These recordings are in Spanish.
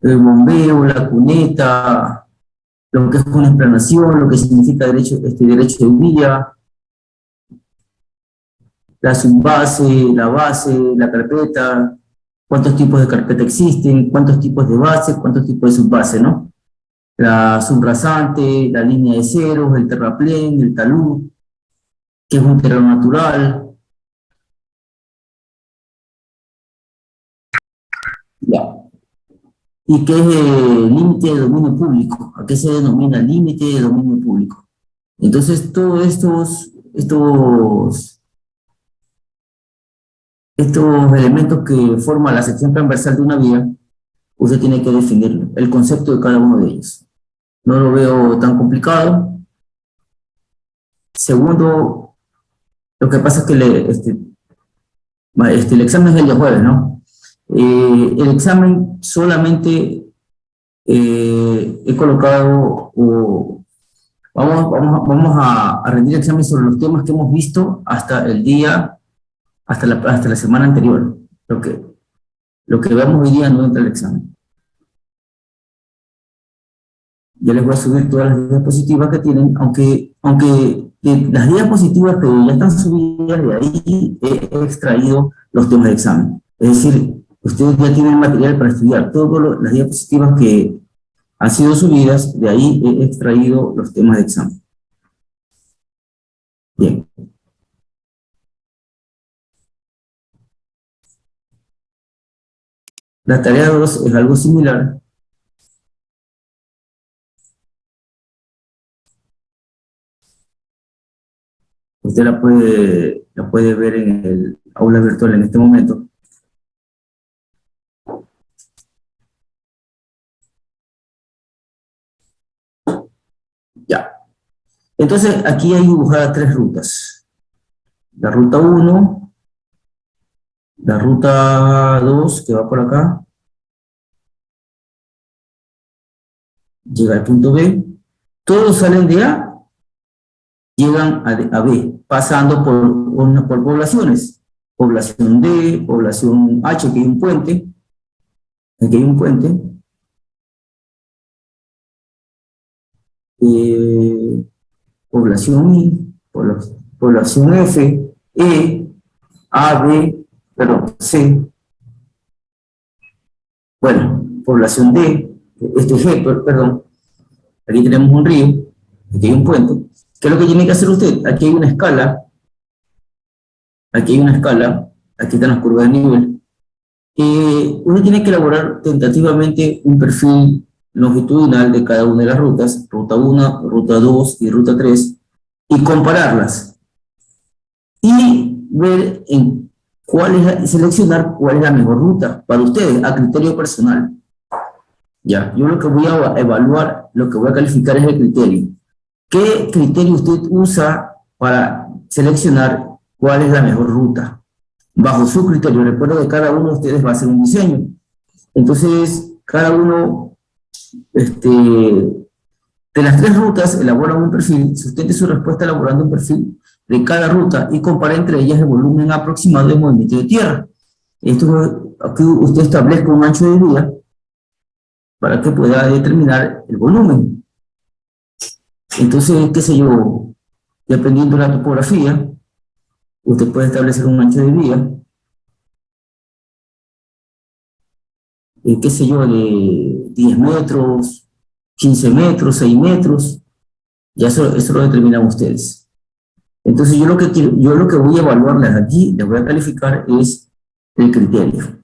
el bombeo, la cuneta, lo que es una explanación, lo que significa derecho de vía, la subbase, la base, la carpeta, cuántos tipos de carpeta existen, cuántos tipos de base, cuántos tipos de subbase, ¿no? La subrasante, la línea de ceros, el terraplén, el talud, que es un terreno natural. Ya. ¿Y qué es el límite de dominio público? ¿A qué se denomina límite de dominio público? Entonces, todos estos elementos que forman la sección transversal de una vía, usted tiene que definir el concepto de cada uno de ellos. No lo veo tan complicado. Segundo, lo que pasa es que el examen es el día jueves, ¿no? El examen solamente he colocado, vamos a rendir examen sobre los temas que hemos visto hasta el día, hasta la semana anterior. Lo que veamos hoy día no entra al examen. Ya les voy a subir todas las diapositivas que tienen, aunque las diapositivas que ya están subidas, de ahí he extraído los temas de examen. Es decir, ustedes ya tienen material para estudiar. Todas las diapositivas que han sido subidas, de ahí he extraído los temas de examen. Bien. La tarea 2 es algo similar. Usted la puede ver en el aula virtual en este momento. Ya. Entonces, aquí hay dibujadas 3 rutas. La ruta 1, la ruta 2, que va por acá, llega al punto B. Todos salen de A, llegan a B, pasando por poblaciones. Población D, población H, aquí hay un puente. Aquí hay un puente. Población I, población F, E, A, B, perdón, C. Bueno, población D, G, perdón. Aquí tenemos un río, aquí hay un puente. ¿Qué es lo que tiene que hacer usted? Aquí hay una escala, aquí están las curvas de nivel. Uno tiene que elaborar tentativamente un perfil longitudinal de cada una de las rutas, ruta 1, ruta 2 y ruta 3, y compararlas. Y ver seleccionar cuál es la mejor ruta para ustedes, a criterio personal. Ya, yo lo que voy a evaluar, lo que voy a calificar es el criterio. ¿Qué criterio usted usa para seleccionar cuál es la mejor ruta? Bajo su criterio, recuerdo que cada uno de ustedes va a hacer un diseño. Entonces, cada uno de las 3 rutas elabora un perfil, sustente su respuesta elaborando un perfil de cada ruta y compara entre ellas el volumen aproximado de movimiento de tierra. Esto, aquí usted establezca un ancho de vía para que pueda determinar el volumen. Entonces, qué sé yo, dependiendo de la topografía, usted puede establecer un ancho de vía, qué sé yo, de 10 metros, 15 metros, 6 metros, ya eso lo determinan ustedes. Entonces, yo lo que voy a evaluarles aquí, les voy a calificar, es el criterio.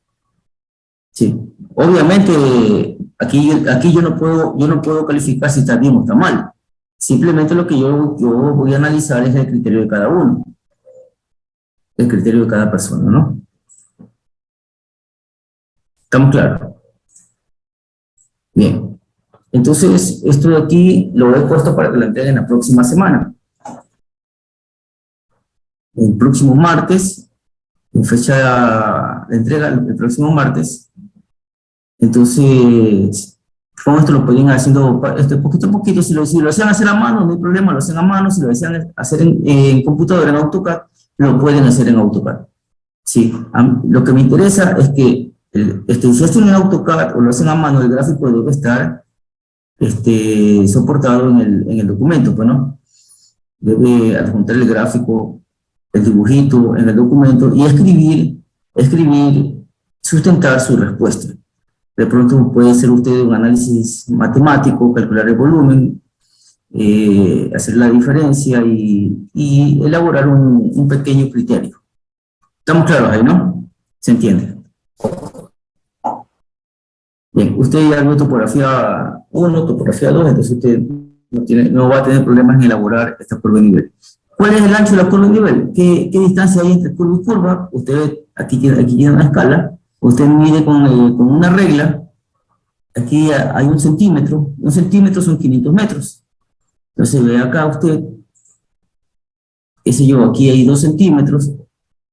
Sí. Obviamente, aquí yo no puedo calificar si está bien o está mal. Simplemente lo que yo voy a analizar es el criterio de cada uno. El criterio de cada persona, ¿no? ¿Estamos claros? Bien. Entonces, esto de aquí lo he puesto para que lo entreguen la próxima semana. El próximo martes, en fecha de entrega, el próximo martes. Entonces, con esto lo pueden ir haciendo poquito a poquito. Si lo desean hacer a mano, no hay problema, lo hacen a mano. Si lo desean hacer en computadora, en AutoCAD, lo pueden hacer en AutoCAD. Sí, lo que me interesa es que si hacen en AutoCAD o lo hacen a mano, el gráfico debe estar soportado en el documento, pues, ¿no? Debe adjuntar el gráfico, el dibujito en el documento y escribir, sustentar su respuesta. De pronto puede hacer usted un análisis matemático, calcular el volumen, hacer la diferencia y elaborar un pequeño criterio. ¿Estamos claros ahí, no? ¿Se entiende? Bien, usted ya vio topografía 1, topografía 2, entonces usted no va a tener problemas en elaborar esta curva de nivel. ¿Cuál es el ancho de la curva de nivel? ¿Qué distancia hay entre curva y curva? Usted aquí tiene una escala, usted mide con una regla, aquí hay 1 centímetro, 1 centímetro son 500 metros. Entonces ve acá usted, aquí hay 2 centímetros,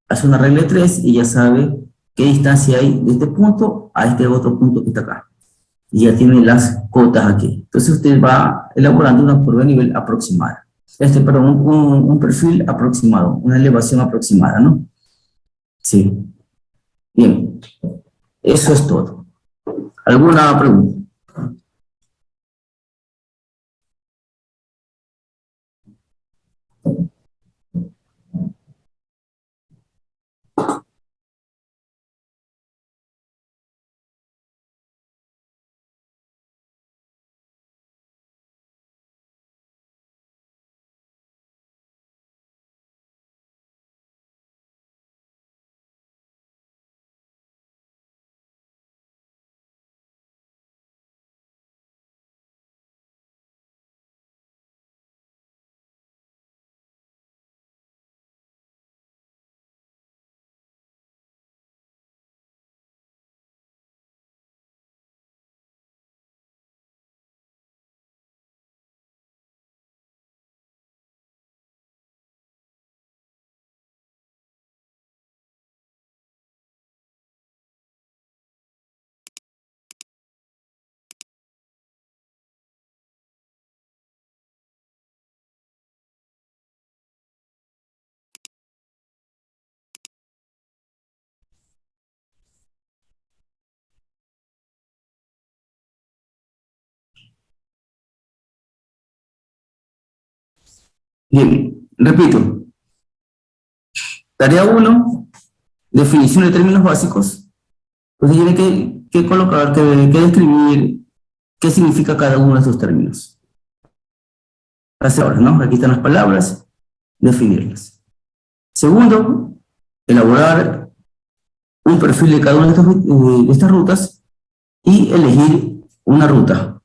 hace una regla de 3 y ya sabe qué distancia hay de este punto a este otro punto que está acá. Y ya tiene las cotas aquí. Entonces usted va elaborando una curva de nivel aproximada. Perdón, un perfil aproximado, una elevación aproximada, ¿no? Sí. Bien. Eso es todo. ¿Alguna pregunta? Bien, repito. Tarea 1, definición de términos básicos. Entonces tiene que colocar, que describir qué significa cada uno de estos términos. Hace ahora, ¿no? Aquí están las palabras, definirlas. Segundo, elaborar un perfil de cada una de estas rutas y elegir una ruta.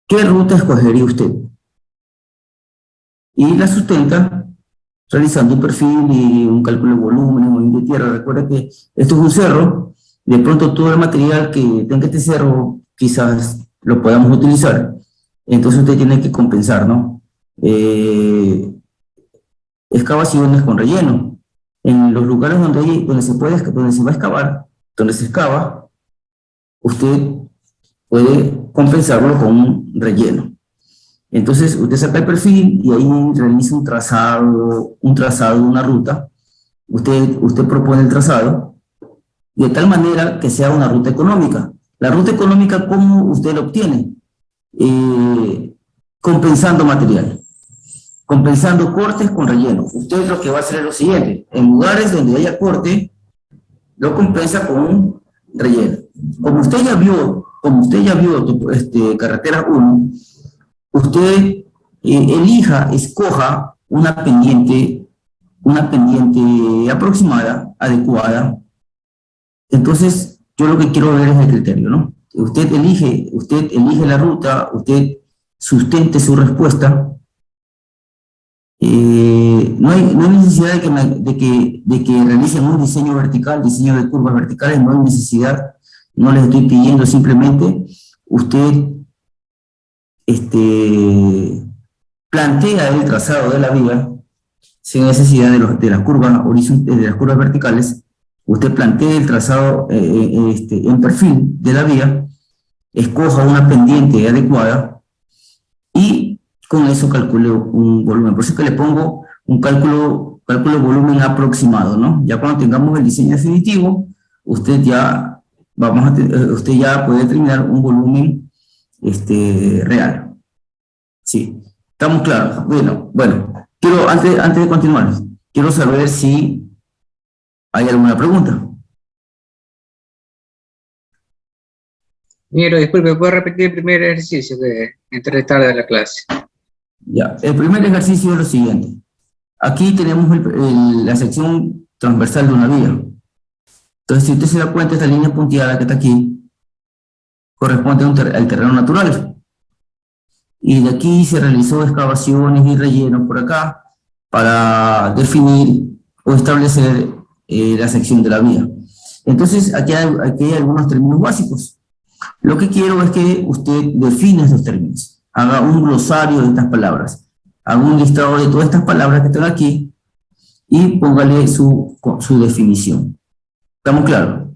¿Qué ruta escogería usted? Y la sustenta realizando un perfil y un cálculo de volumen, movimiento de tierra. Recuerda que esto es un cerro, de pronto todo el material que tenga este cerro quizás lo podamos utilizar, entonces usted tiene que compensar, ¿no? Excavaciones con relleno. En los lugares donde se va a excavar, donde se excava, usted puede compensarlo con un relleno. Entonces, usted saca el perfil y ahí realiza un trazado, una ruta. Usted propone el trazado de tal manera que sea una ruta económica. La ruta económica, ¿cómo usted la obtiene? Compensando material, compensando cortes con relleno. Usted lo que va a hacer es lo siguiente: en lugares donde haya corte, lo compensa con un relleno. Como usted ya vio carretera 1, usted escoja una pendiente aproximada, adecuada. Entonces, yo lo que quiero ver es el criterio, ¿no? Usted elige la ruta, usted sustente su respuesta. No hay necesidad de que realicen un diseño vertical, diseño de curvas verticales, no hay necesidad, no les estoy pidiendo, simplemente usted plantea el trazado de la vía sin necesidad de las curvas horizontales, de las curvas verticales. Usted plantea el trazado en perfil de la vía, escoja una pendiente adecuada y con eso calcule un volumen. Por eso es que le pongo un cálculo de volumen aproximado, ¿no? Ya cuando tengamos el diseño definitivo, usted ya usted ya puede determinar un volumen real. Sí, estamos claros. Bueno, antes de continuar, quiero saber si hay alguna pregunta. Miro, disculpe, ¿puedo repetir el primer ejercicio que entré tarde a la clase? Ya, el primer ejercicio es lo siguiente. Aquí tenemos la sección transversal de una vía. Entonces, si usted se da cuenta, esta línea punteada que está aquí corresponde al terreno natural. Y de aquí se realizó excavaciones y rellenos por acá para definir o establecer la sección de la vía. Entonces, aquí hay algunos términos básicos. Lo que quiero es que usted defina estos términos, haga un glosario de estas palabras, haga un listado de todas estas palabras que están aquí y póngale su definición. ¿Estamos claros?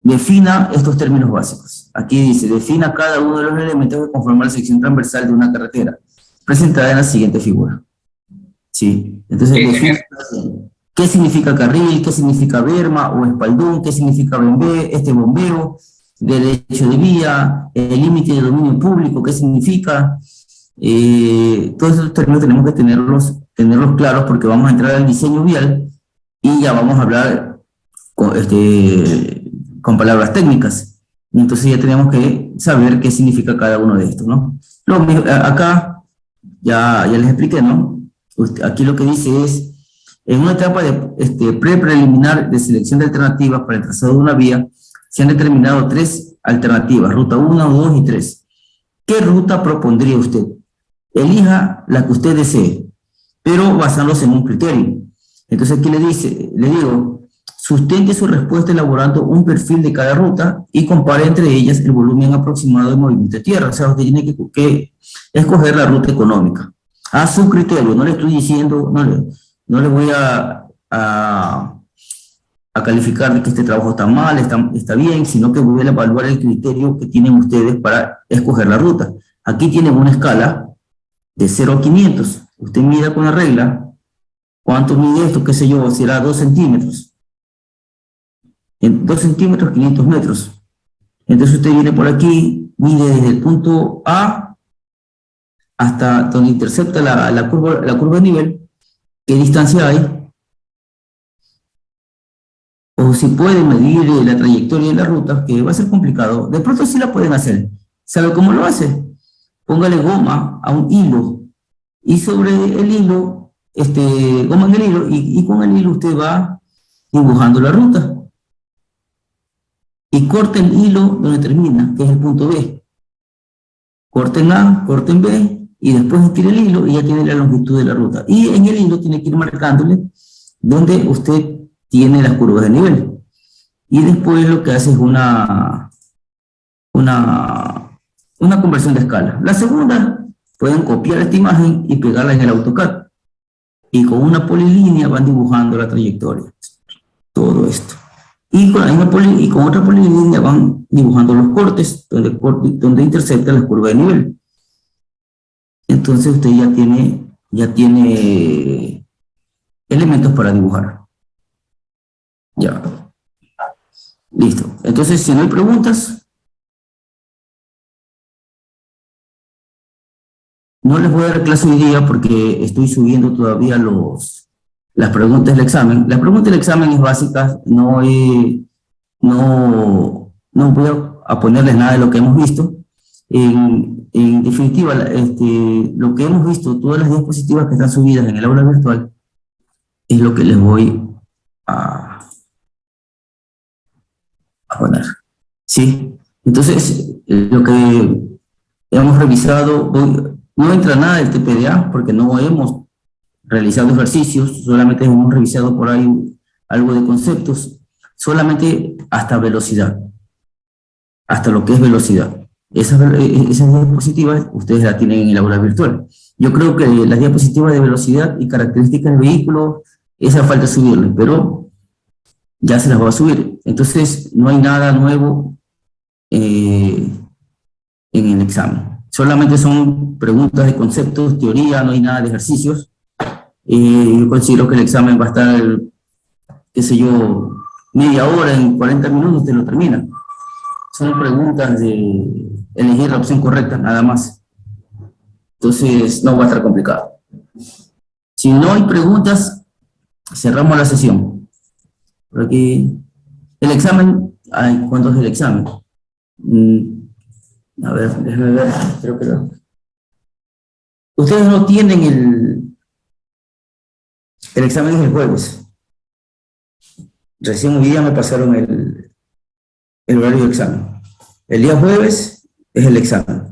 Defina estos términos básicos. Aquí dice, defina cada uno de los elementos que conforman la sección transversal de una carretera, presentada en la siguiente figura. ¿Sí? Entonces, defina qué significa carril, qué significa berma o espaldón, qué significa bombero, derecho de vía, el límite de dominio público, qué significa. Todos esos términos tenemos que tenerlos claros porque vamos a entrar al diseño vial y ya vamos a hablar con palabras técnicas. Entonces ya tenemos que saber qué significa cada uno de estos, ¿no? Acá ya les expliqué, ¿no? Aquí lo que dice es, en una etapa de preliminar de selección de alternativas para el trazado de una vía, se han determinado 3 alternativas, ruta 1, 2 y 3. ¿Qué ruta propondría usted? Elija la que usted desee, pero basándose en un criterio. Entonces aquí le digo, sustente su respuesta elaborando un perfil de cada ruta y compare entre ellas el volumen aproximado de movimiento de tierra. O sea, usted tiene que escoger la ruta económica. A su criterio, no le estoy diciendo, no le voy a calificar de que este trabajo está mal, está bien, sino que voy a evaluar el criterio que tienen ustedes para escoger la ruta. Aquí tienen una escala de 0 a 500. Usted mira con la regla, ¿cuánto mide esto? ¿Qué sé yo? Será 2 centímetros. En 2 centímetros, 500 metros. Entonces usted viene por aquí, mide desde el punto A hasta donde intercepta la curva de nivel, qué distancia hay, o si pueden medir la trayectoria de la ruta, que va a ser complicado. De pronto sí la pueden hacer. ¿Sabe cómo lo hace? Póngale goma a un hilo, y sobre el hilo, goma en el hilo, y con el hilo usted va dibujando la ruta. Y corte el hilo donde termina, que es el punto B. Corten A, corten B, y después estire el hilo y ya tiene la longitud de la ruta. Y en el hilo tiene que ir marcándole donde usted tiene las curvas de nivel. Y después lo que hace es una conversión de escala. La segunda, pueden copiar esta imagen y pegarla en el AutoCAD. Y con una polilínea van dibujando la trayectoria. Todo esto. Y con otra polilínea van dibujando los cortes donde intercepta la curva de nivel. Entonces usted ya tiene elementos para dibujar. Ya. Listo. Entonces, si no hay preguntas, no les voy a dar clase hoy día porque estoy subiendo todavía las preguntas del examen. Las preguntas del examen es básicas, no voy a ponerles nada de lo que hemos visto. En definitiva, lo que hemos visto, todas las diapositivas que están subidas en el aula virtual, es lo que les voy a poner. ¿Sí? Entonces, lo que hemos revisado, no entra nada del TPDA porque no hemos realizado ejercicios, solamente hemos revisado por ahí algo de conceptos, solamente hasta velocidad, hasta lo que es velocidad. Esas diapositivas ustedes las tienen en el aula virtual. Yo creo que las diapositivas de velocidad y características del vehículo, esa falta subirle, pero ya se las va a subir. Entonces no hay nada nuevo en el examen. Solamente son preguntas de conceptos, teoría, no hay nada de ejercicios. Yo considero que el examen va a estar, qué sé yo, media hora, en 40 minutos te lo termina. Son preguntas de elegir la opción correcta, nada más. Entonces, no va a estar complicado. Si no hay preguntas, cerramos la sesión. Por aquí, el examen, ay, ¿cuándo es el examen? A ver, déjame ver, creo que no. Ustedes no tienen el examen es el jueves. Recién hoy día me pasaron el horario de examen. El día jueves es el examen.